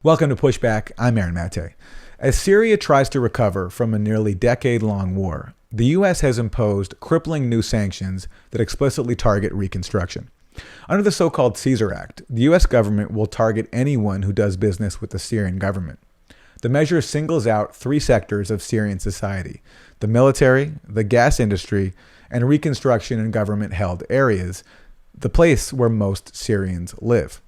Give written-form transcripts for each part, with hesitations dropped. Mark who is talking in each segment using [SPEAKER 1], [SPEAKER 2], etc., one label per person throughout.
[SPEAKER 1] Welcome to Pushback. I'm Aaron Maté. As Syria tries to recover from a nearly decade-long war, the U.S. has imposed crippling new sanctions that explicitly target Reconstruction. Under the so-called Caesar Act, the U.S. government will target anyone who does business with the Syrian government. The measure singles out three sectors of Syrian society: the military, the gas industry, and Reconstruction and government-held areas, the place where most Syrians live.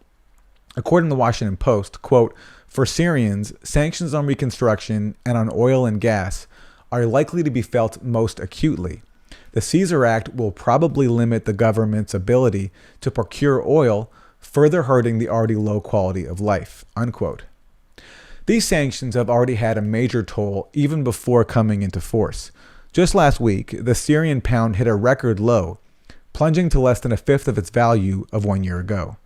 [SPEAKER 1] According to the Washington Post, quote, "For Syrians, sanctions on Reconstruction and on oil and gas are likely to be felt most acutely. The Caesar Act will probably limit the government's ability to procure oil, further hurting the already low quality of life," unquote. These sanctions have already had a major toll even before coming into force. Just last week, the Syrian pound hit a record low, plunging to less than a fifth of its value of 1 year ago.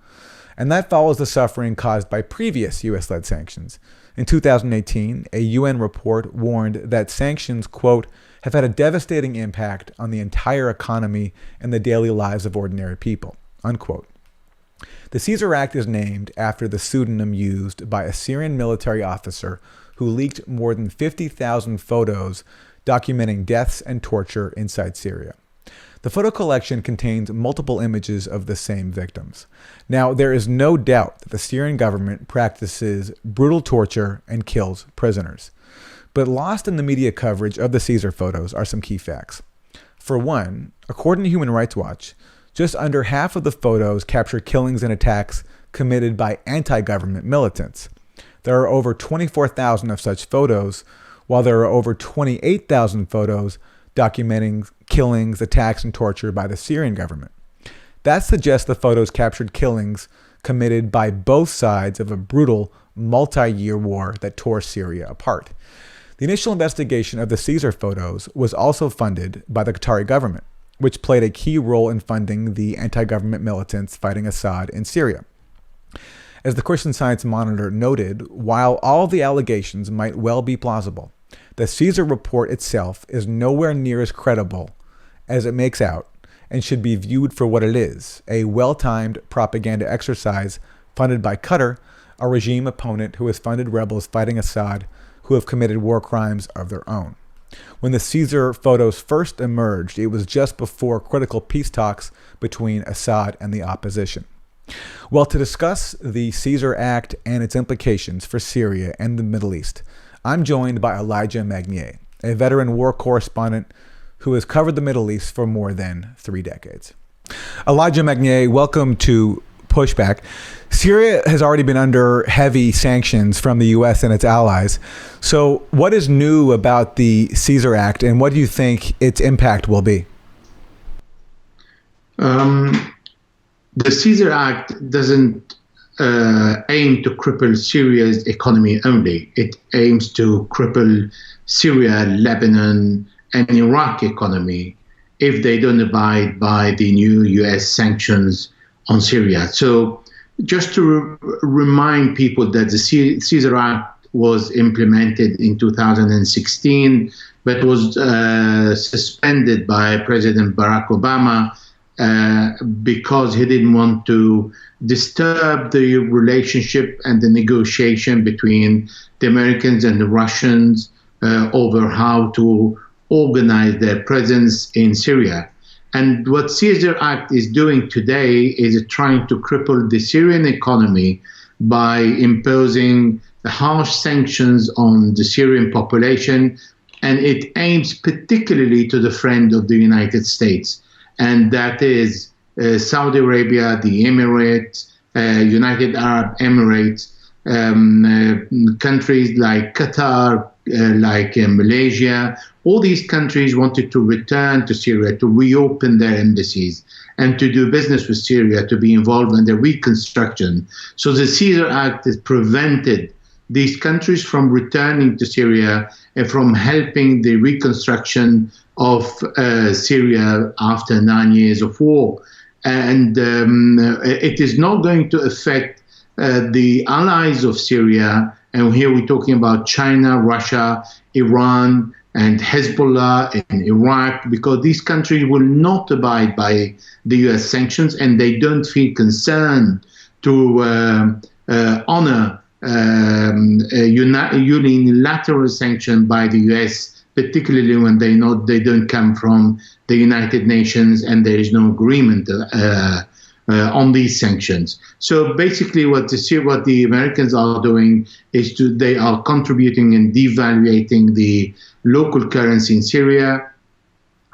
[SPEAKER 1] And that follows the suffering caused by previous U.S.-led sanctions. In 2018, a UN report warned that sanctions, quote, "have had a devastating impact on the entire economy and the daily lives of ordinary people," unquote. The Caesar Act is named after the pseudonym used by a Syrian military officer who leaked more than 50,000 photos documenting deaths and torture inside Syria. The photo collection contains multiple images of the same victims. Now, there is no doubt that the Syrian government practices brutal torture and kills prisoners. But lost in the media coverage of the Caesar photos are some key facts. For one, according to Human Rights Watch, just under half of the photos capture killings and attacks committed by anti-government militants. There are over 24,000 of such photos, while there are over 28,000 photos documenting killings, attacks, and torture by the Syrian government. That suggests the photos captured killings committed by both sides of a brutal multi-year war that tore Syria apart. The initial investigation of the Caesar photos was also funded by the Qatari government, which played a key role in funding the anti-government militants fighting Assad in Syria. As the Christian Science Monitor noted, while all the allegations might well be plausible, the Caesar report itself is nowhere near as credible as it makes out and should be viewed for what it is: a well-timed propaganda exercise funded by Qatar, a regime opponent who has funded rebels fighting Assad who have committed war crimes of their own. When the Caesar photos first emerged, it was just before critical peace talks between Assad and the opposition. Well, to discuss the Caesar Act and its implications for Syria and the Middle East, I'm joined by Elijah Magnier, a veteran war correspondent who has covered the Middle East for more than 3 decades. Elijah Magnier, welcome to Pushback. Syria has already been under heavy sanctions from the U.S. and its allies. So what is new about the Caesar Act, and what do you think its impact will be?
[SPEAKER 2] The Caesar Act doesn't aim to cripple Syria's economy only. It aims to cripple Syria, Lebanon, and Iraq economy if they don't abide by the new U.S. sanctions on Syria. So just to remind people that the Caesar Act was implemented in 2016, but was suspended by President Barack Obama because he didn't want to disturb the relationship and the negotiation between the Americans and the Russians over how to organize their presence in Syria. And what Caesar Act is doing today is trying to cripple the Syrian economy by imposing harsh sanctions on the Syrian population, and it aims particularly to the friend of the United States, and that is Saudi Arabia, the Emirates, United Arab Emirates, countries like Qatar, like Malaysia. All these countries wanted to return to Syria, to reopen their embassies, and to do business with Syria, to be involved in the reconstruction. So the Caesar Act has prevented these countries from returning to Syria and from helping the reconstruction of Syria after 9 years of war. And it is not going to affect the allies of Syria. And here we're talking about China, Russia, Iran, and Hezbollah in Iraq, because these countries will not abide by the U.S. sanctions, and they don't feel concerned to honor unilateral sanction by the US, particularly when they don't come from the United Nations and there is no agreement on these sanctions. So basically, what the Americans are doing is they are contributing and devaluating the local currency in Syria.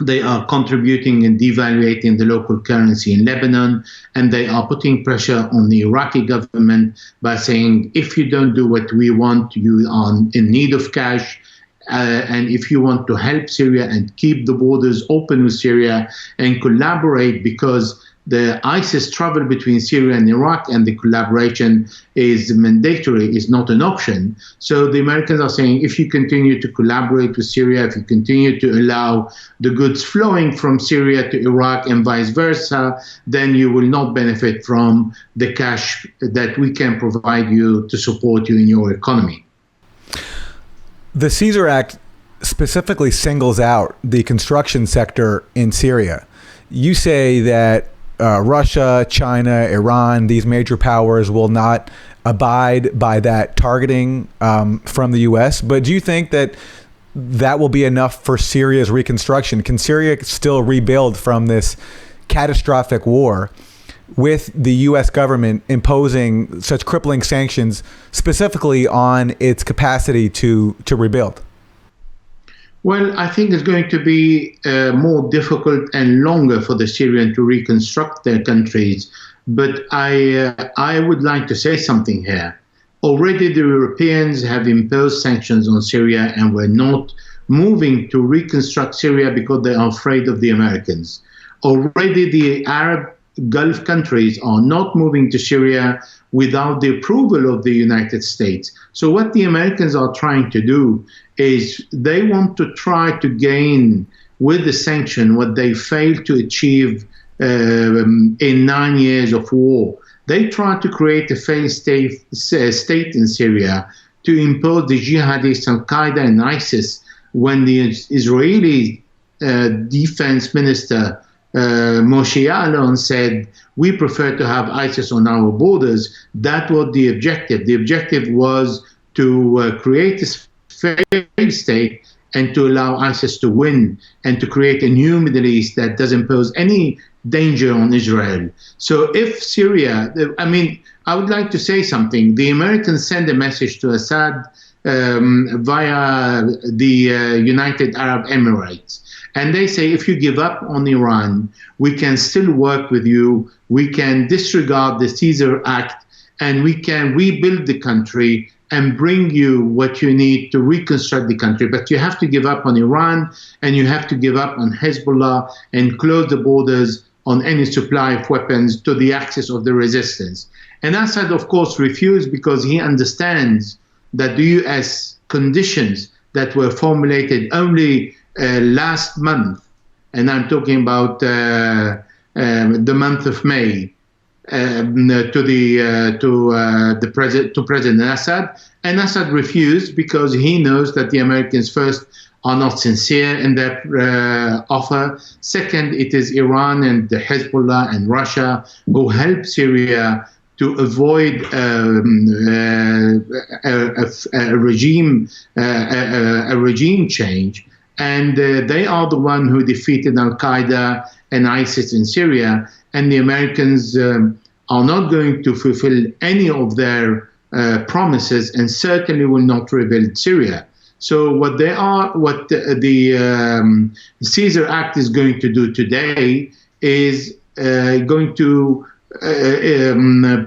[SPEAKER 2] They are contributing and devaluating the local currency in Lebanon, and they are putting pressure on the Iraqi government by saying, if you don't do what we want, you are in need of cash. And if you want to help Syria and keep the borders open with Syria and collaborate, because the ISIS travel between Syria and Iraq and the collaboration is mandatory, is not an option. So the Americans are saying, if you continue to collaborate with Syria, if you continue to allow the goods flowing from Syria to Iraq and vice versa, then you will not benefit from the cash that we can provide you to support you in your economy.
[SPEAKER 1] The Caesar Act specifically singles out the construction sector in Syria. You say that Russia, China, Iran, these major powers will not abide by that targeting from the U.S. But do you think that will be enough for Syria's reconstruction? Can Syria still rebuild from this catastrophic war with the U.S. government imposing such crippling sanctions specifically on its capacity to rebuild?
[SPEAKER 2] Well, I think it's going to be more difficult and longer for the Syrians to reconstruct their countries. But I would like to say something here. Already the Europeans have imposed sanctions on Syria and were not moving to reconstruct Syria because they are afraid of the Americans. Already the Arab Gulf countries are not moving to Syria without the approval of the United States. So what the Americans are trying to do is they want to try to gain with the sanction what they failed to achieve in 9 years of war. They try to create a failed state in Syria to impose the jihadists, Al-Qaeda and ISIS. When the Israeli defense minister Moshe Ya'alon said, we prefer to have ISIS on our borders, that was the objective. The objective was to create a failed state and to allow ISIS to win and to create a new Middle East that doesn't pose any danger on Israel. So if Syria, I would like to say something. The Americans send a message to Assad via the United Arab Emirates. And they say, if you give up on Iran, we can still work with you. We can disregard the Caesar Act and we can rebuild the country and bring you what you need to reconstruct the country. But you have to give up on Iran and you have to give up on Hezbollah and close the borders on any supply of weapons to the axis of the resistance. And Assad, of course, refused because he understands that the U.S. conditions that were formulated only last month, and I'm talking about the month of May, to President Assad, and Assad refused because he knows that the Americans first are not sincere in their offer. Second, it is Iran and the Hezbollah and Russia who help Syria to avoid a regime change. And they are the one who defeated Al-Qaeda and ISIS in Syria. And the Americans are not going to fulfill any of their promises and certainly will not rebuild Syria. So what the Caesar Act is going to do today is going to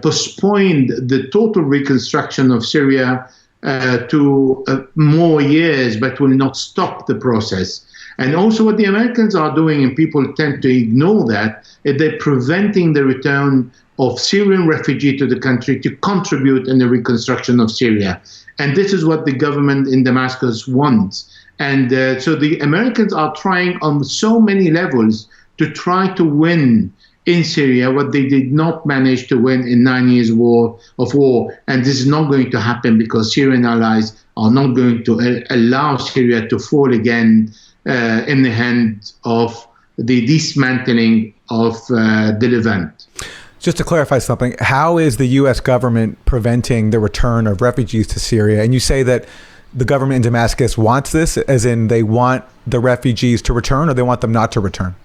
[SPEAKER 2] postpone the total reconstruction of Syria to more years, but will not stop the process. And also what the Americans are doing, and people tend to ignore that, is they're preventing the return of Syrian refugees to the country to contribute in the reconstruction of Syria. And this is what the government in Damascus wants. And so the Americans are trying on so many levels to try to win in Syria what they did not manage to win in 9 years of war. And this is not going to happen because Syrian allies are not going to allow Syria to fall again in the hands of the dismantling of the Levant.
[SPEAKER 1] Just to clarify something, how is the U.S. government preventing the return of refugees to Syria? And you say that the government in Damascus wants this, as in they want the refugees to return, or they want them not to return?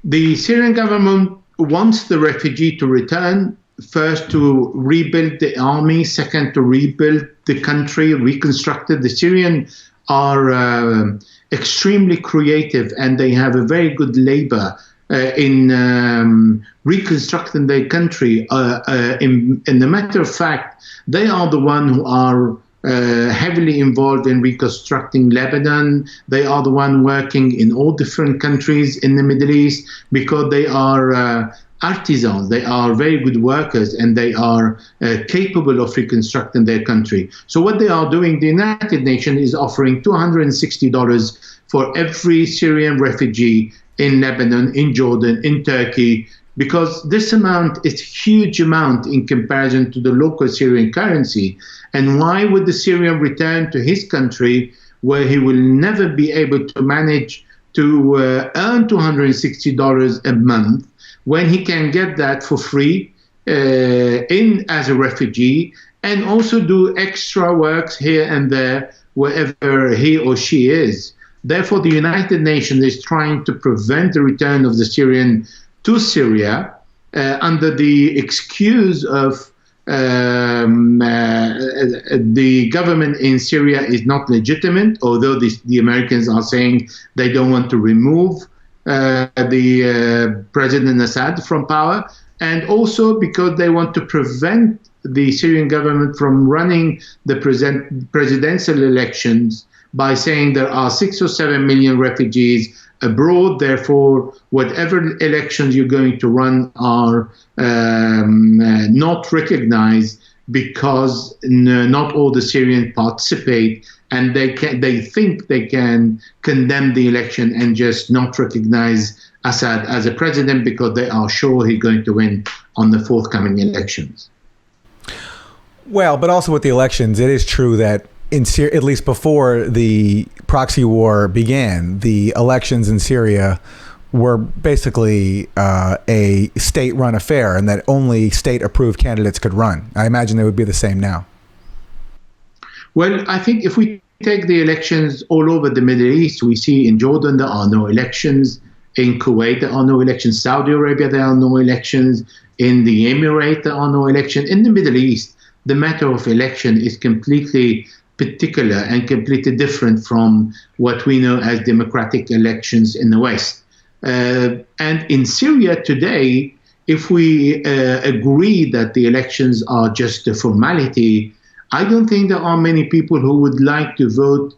[SPEAKER 2] The Syrian government wants the refugee to return, first to rebuild the army, second to rebuild the country, reconstruct it. The Syrians are extremely creative, and they have a very good labor in reconstructing their country. In the matter of fact, they are the ones who are heavily involved in reconstructing Lebanon. They are the one working in all different countries in the Middle East because they are artisans. They are very good workers, and they are capable of reconstructing their country. So what they are doing, the United Nations is offering $260 for every Syrian refugee in Lebanon, in Jordan, in Turkey, because this amount is a huge amount in comparison to the local Syrian currency. And why would the Syrian return to his country where he will never be able to manage to earn $260 a month when he can get that for free as a refugee, and also do extra works here and there wherever he or she is? Therefore, the United Nations is trying to prevent the return of the Syrian to Syria under the excuse of the government in Syria is not legitimate, although the Americans are saying they don't want to remove the President Assad from power, and also because they want to prevent the Syrian government from running the presidential elections by saying there are 6 or 7 million refugees abroad, therefore whatever elections you're going to run are not recognized because not all the Syrians participate, and they think they can condemn the election and just not recognize Assad as a president because they are sure he's going to win on the forthcoming elections.
[SPEAKER 1] Well, but also with the elections, it is true that in Syria, at least before the proxy war began, the elections in Syria were basically a state-run affair, and that only state-approved candidates could run. I imagine they would be the same now.
[SPEAKER 2] Well, I think if we take the elections all over the Middle East, we see in Jordan there are no elections, in Kuwait there are no elections, Saudi Arabia there are no elections, in the Emirates there are no elections. In the Middle East, the matter of election is completely particular and completely different from what we know as democratic elections in the West. And in Syria today, if we agree that the elections are just a formality, I don't think there are many people who would like to vote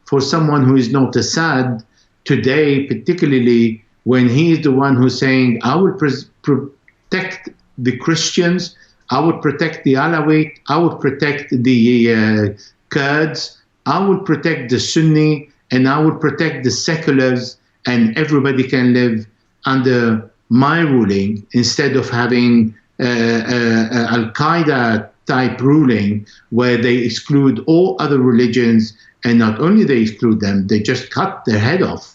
[SPEAKER 2] for someone who is not Assad today, particularly when he is the one who's saying, I will protect the Christians, I would protect the Alawite, I would protect the Kurds, I would protect the Sunni, and I would protect the seculars, and everybody can live under my ruling instead of having Al-Qaeda type ruling where they exclude all other religions, and not only they exclude them, they just cut their head off.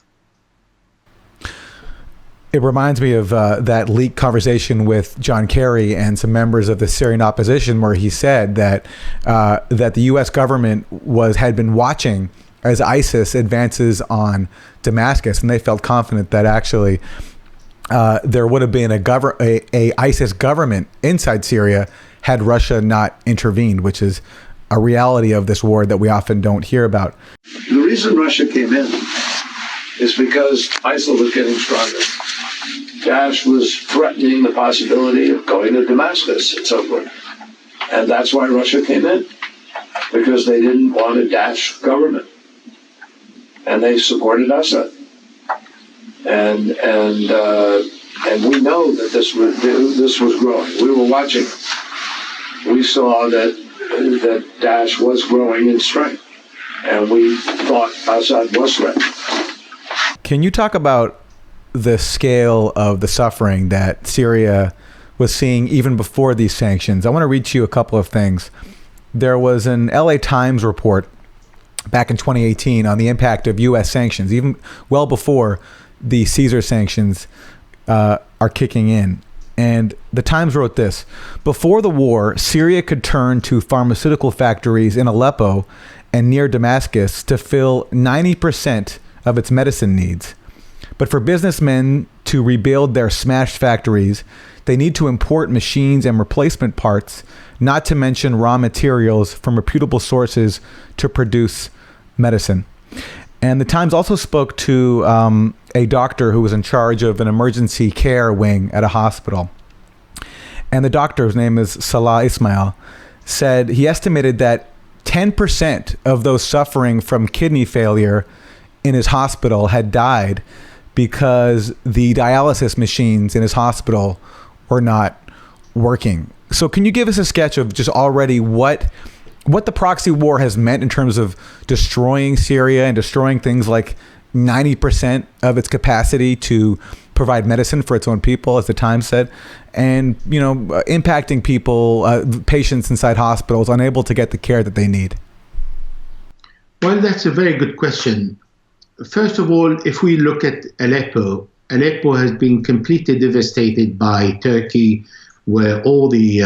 [SPEAKER 1] It reminds me of that leaked conversation with John Kerry and some members of the Syrian opposition, where he said that that the U.S. government had been watching as ISIS advances on Damascus, and they felt confident that actually there would have been a ISIS government inside Syria had Russia not intervened, which is a reality of this war that we often don't hear about.
[SPEAKER 3] The reason Russia came in is because ISIL was getting stronger. Daesh was threatening the possibility of going to Damascus and so forth. And that's why Russia came in, because they didn't want a Daesh government. And they supported Assad. And we know that this was growing. We were watching. We saw that Daesh was growing in strength. And we thought Assad was threatened.
[SPEAKER 1] Can you talk about the scale of the suffering that Syria was seeing even before these sanctions? I want to read to you a couple of things. There was an LA Times report back in 2018 on the impact of U.S. sanctions, even well before the Caesar sanctions are kicking in. And the Times wrote this: before the war, Syria could turn to pharmaceutical factories in Aleppo and near Damascus to fill 90% of its medicine needs. But for businessmen to rebuild their smashed factories, they need to import machines and replacement parts, not to mention raw materials from reputable sources to produce medicine. And the Times also spoke to a doctor who was in charge of an emergency care wing at a hospital. And the doctor, whose name is Salah Ismail, said he estimated that 10% of those suffering from kidney failure in his hospital had died because the dialysis machines in his hospital were not working. So can you give us a sketch of just already what the proxy war has meant in terms of destroying Syria and destroying things like 90% of its capacity to provide medicine for its own people, as the Times said, and impacting people, patients inside hospitals, unable to get the care that they need?
[SPEAKER 2] Well, that's a very good question. First of all, if we look at Aleppo has been completely devastated by Turkey, where all the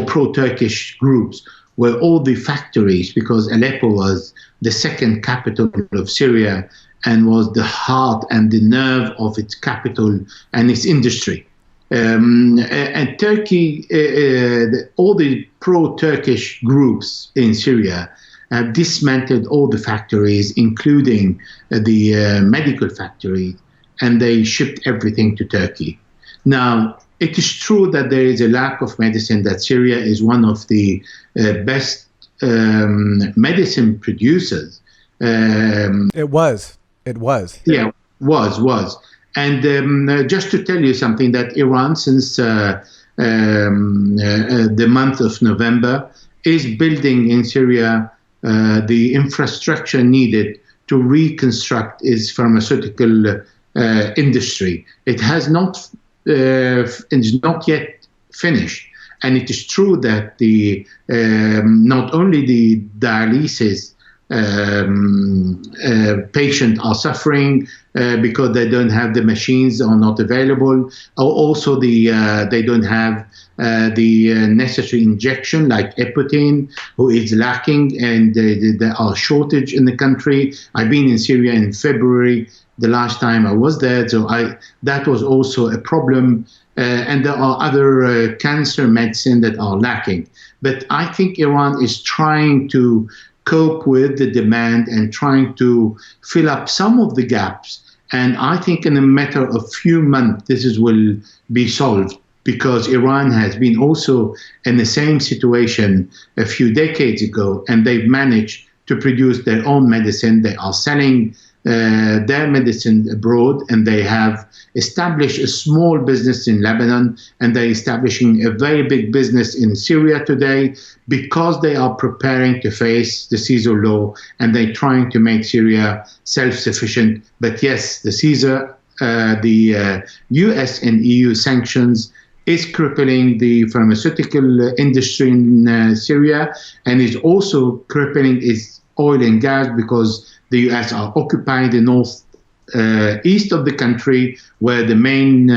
[SPEAKER 2] pro-Turkish groups, where all the factories, because Aleppo was the second capital of Syria and was the heart and the nerve of its capital and its industry. And Turkey, all the pro-Turkish groups in Syria have dismantled all the factories, including the medical factory, and they shipped everything to Turkey. Now, it is true that there is a lack of medicine, that Syria is one of the best medicine producers.
[SPEAKER 1] It was.
[SPEAKER 2] Yeah, was. And just to tell you something, that Iran, since the month of November, is building in Syria the infrastructure needed to reconstruct its pharmaceutical industry. It has not is not yet finished, and it is true that the not only the dialysis patients are suffering because they don't have the machines, are not available, or also they don't have the necessary injection like Epotin, who is lacking, and there are shortage in the country. I've been in Syria in February, the last time I was there, so that was also a problem. And there are other cancer medicine that are lacking. But I think Iran is trying to cope with the demand and trying to fill up some of the gaps. And I think in a matter of few months, will be solved, because Iran has been also in the same situation a few decades ago, and they've managed to produce their own medicine. They are selling their medicine abroad, and they have established a small business in Lebanon, and they're establishing a very big business in Syria today, because they are preparing to face the Caesar law, and they're trying to make Syria self-sufficient. But yes, the Caesar, the US and EU sanctions is crippling the pharmaceutical industry in Syria, and is also crippling its oil and gas, because the US are occupying the north east of the country, where the main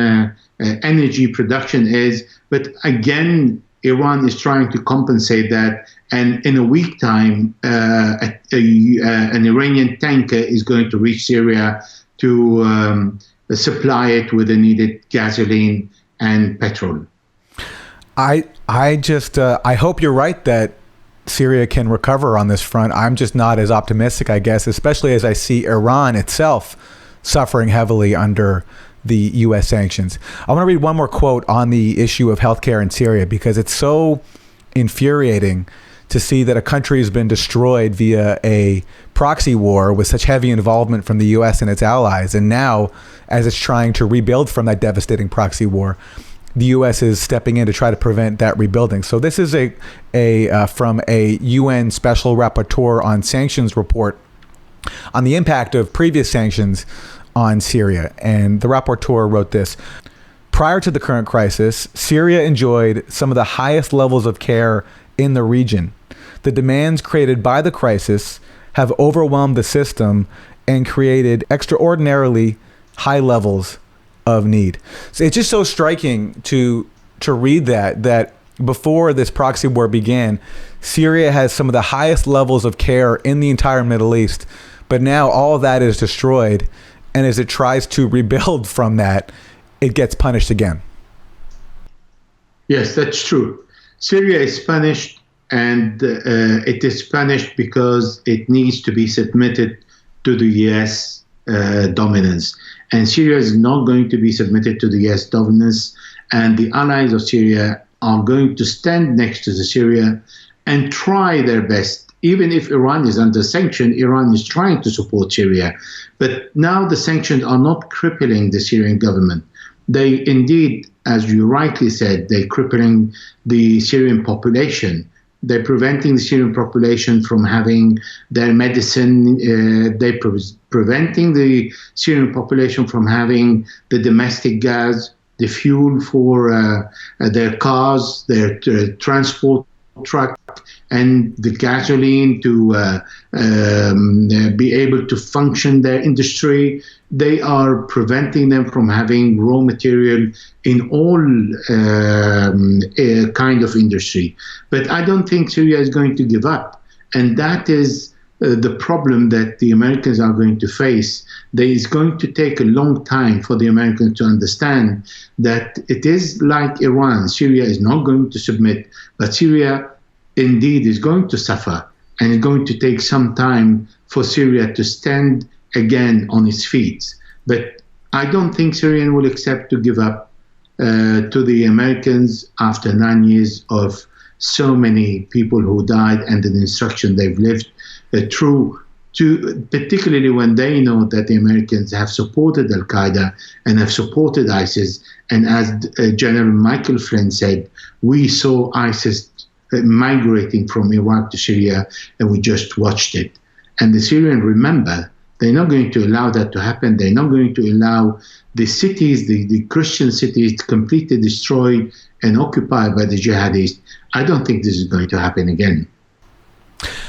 [SPEAKER 2] energy production is. But again, Iran is trying to compensate that, and in a week time, an Iranian tanker is going to reach Syria to supply it with the needed gasoline and petrol.
[SPEAKER 1] I hope you're right that Syria can recover on this front. I'm just not as optimistic, I guess, especially as I see Iran itself suffering heavily under the U.S. sanctions. I want to read one more quote on the issue of healthcare in Syria, because it's so infuriating to see that a country has been destroyed via a proxy war with such heavy involvement from the U.S. and its allies. And now, as it's trying to rebuild from that devastating proxy war, the U.S. is stepping in to try to prevent that rebuilding. So this is from a UN Special Rapporteur on Sanctions report on the impact of previous sanctions on Syria. And the rapporteur wrote this: prior to the current crisis, Syria enjoyed some of the highest levels of care in the region. The demands created by the crisis have overwhelmed the system and created extraordinarily high levels of need. So it's just so striking to read that before this proxy war began, Syria has some of the highest levels of care in the entire Middle East, but now all of that is destroyed, and as it tries to rebuild from that, it gets punished again.
[SPEAKER 2] Yes, that's true. Syria is punished, and it is punished because it needs to be submitted to the U.S. Dominance. And Syria is not going to be submitted to the U.S. dominance, and the allies of Syria are going to stand next to Syria and try their best. Even if Iran is under sanction, Iran is trying to support Syria. But now the sanctions are not crippling the Syrian government. They indeed, as you rightly said, they're crippling the Syrian population. They're preventing the Syrian population from having their medicine. They're preventing the Syrian population from having the domestic gas, the fuel for their cars, their transport truck, and the gasoline to be able to function their industry. They are preventing them from having raw material in all kind of industry. But I don't think Syria is going to give up. And that is the problem that the Americans are going to face. There is going to take a long time for the Americans to understand that it is like Iran. Syria is not going to submit, but Syria indeed is going to suffer, and it's going to take some time for Syria to stand again on its feet. But I don't think Syrians will accept to give up to the Americans after 9 years of so many people who died and the destruction they've lived through, particularly when they know that the Americans have supported Al-Qaeda and have supported ISIS. And as General Michael Flynn said, we saw ISIS migrating from Iraq to Syria, and we just watched it. And the Syrians, remember, they're not going to allow that to happen. They're not going to allow the cities, the Christian cities, completely destroyed and occupied by the jihadists. I don't think this is going to happen again.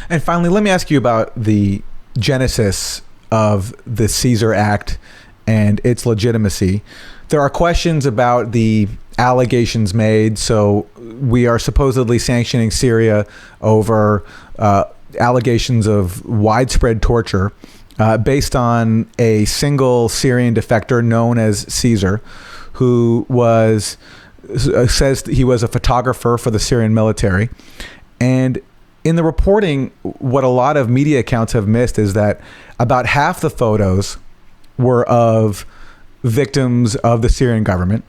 [SPEAKER 1] And finally, let me ask you about the genesis of the Caesar Act and its legitimacy. There are questions about the allegations made. So we are supposedly sanctioning Syria over allegations of widespread torture based on a single Syrian defector known as Caesar, who says he was a photographer for the Syrian military. And in the reporting, what a lot of media accounts have missed is that about half the photos were of victims of the Syrian government.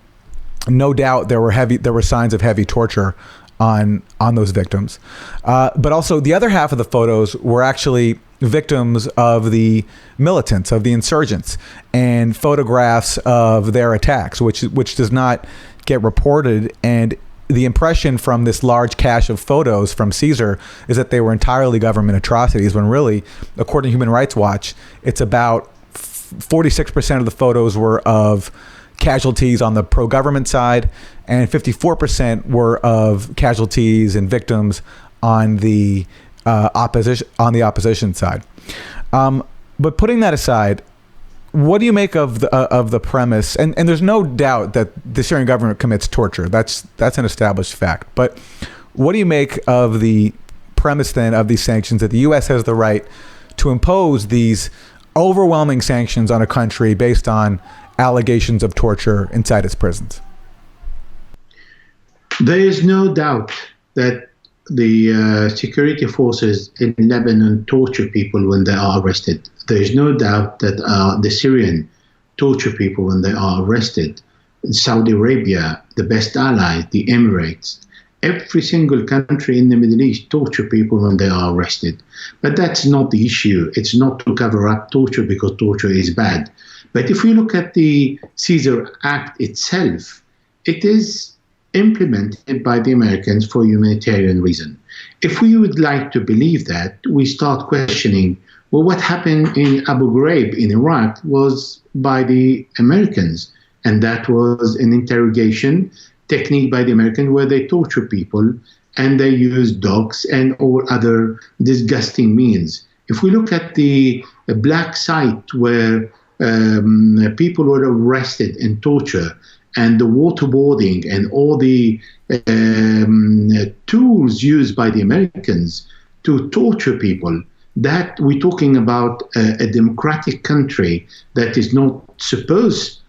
[SPEAKER 1] No doubt there were signs of heavy torture on those victims. But also the other half of the photos were actually victims of the militants, of the insurgents, and photographs of their attacks, which does not get reported. And the impression from this large cache of photos from Caesar is that they were entirely government atrocities, when really, according to Human Rights Watch, it's about 46% of the photos were of casualties on the pro-government side, and 54% were of casualties and victims on the opposition side. But putting that aside, what do you make of the premise? And there's no doubt that the Syrian government commits torture. That's an established fact. But what do you make of the premise then of these sanctions, that the U.S. has the right to impose these overwhelming sanctions on a country based on allegations of torture inside its prisons?
[SPEAKER 2] There is no doubt that the security forces in Lebanon torture people when they are arrested. There is no doubt that the Syrian torture people when they are arrested. Saudi Arabia, the best ally, the Emirates, every single country in the Middle East torture people when they are arrested. But that's not the issue. It's not to cover up torture because torture is bad. But if we look at the Caesar Act itself, it is implemented by the Americans for humanitarian reason. If we would like to believe that, we start questioning, well, what happened in Abu Ghraib in Iraq was by the Americans, and that was an interrogation technique by the Americans where they torture people and they use dogs and all other disgusting means. If we look at the black site where people were arrested and tortured, and the waterboarding and all the tools used by the Americans to torture people, that we're talking about a democratic country that is not supposed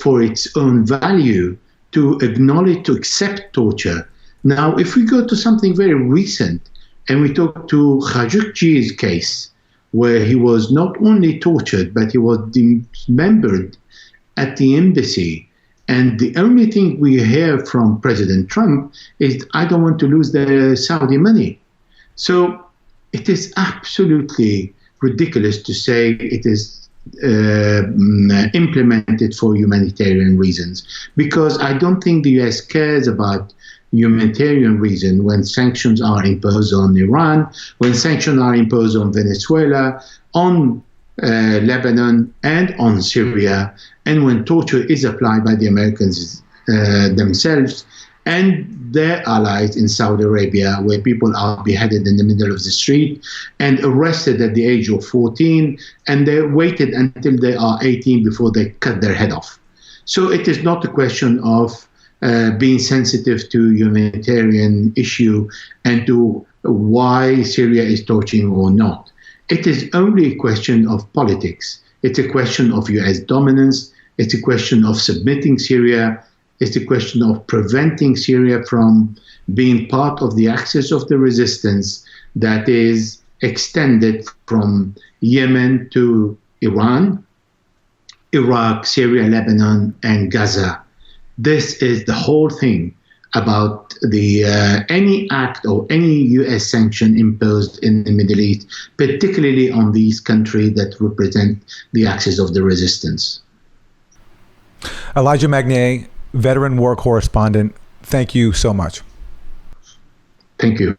[SPEAKER 2] for its own value to acknowledge, to accept torture. Now, if we go to something very recent and we talk to Khashoggi's case, where he was not only tortured, but he was dismembered at the embassy. And the only thing we hear from President Trump is, I don't want to lose the Saudi money. So it is absolutely ridiculous to say it is implemented for humanitarian reasons, because I don't think the US cares about humanitarian reason when sanctions are imposed on Iran, when sanctions are imposed on Venezuela, on Lebanon, and on Syria, and when torture is applied by the Americans themselves and their allies in Saudi Arabia, where people are beheaded in the middle of the street and arrested at the age of 14, and they waited until they are 18 before they cut their head off. So it is not a question of being sensitive to humanitarian issue and to why Syria is torching or not. It is only a question of politics. It's a question of US dominance. It's a question of submitting Syria. It's a question of preventing Syria from being part of the axis of the resistance that is extended from Yemen to Iran, Iraq, Syria, Lebanon, and Gaza. This is the whole thing about the any act or any U.S. sanction imposed in the Middle East, particularly on these countries that represent the axis of the resistance.
[SPEAKER 1] Elijah Magnier, veteran war correspondent, thank you so much.
[SPEAKER 2] Thank you.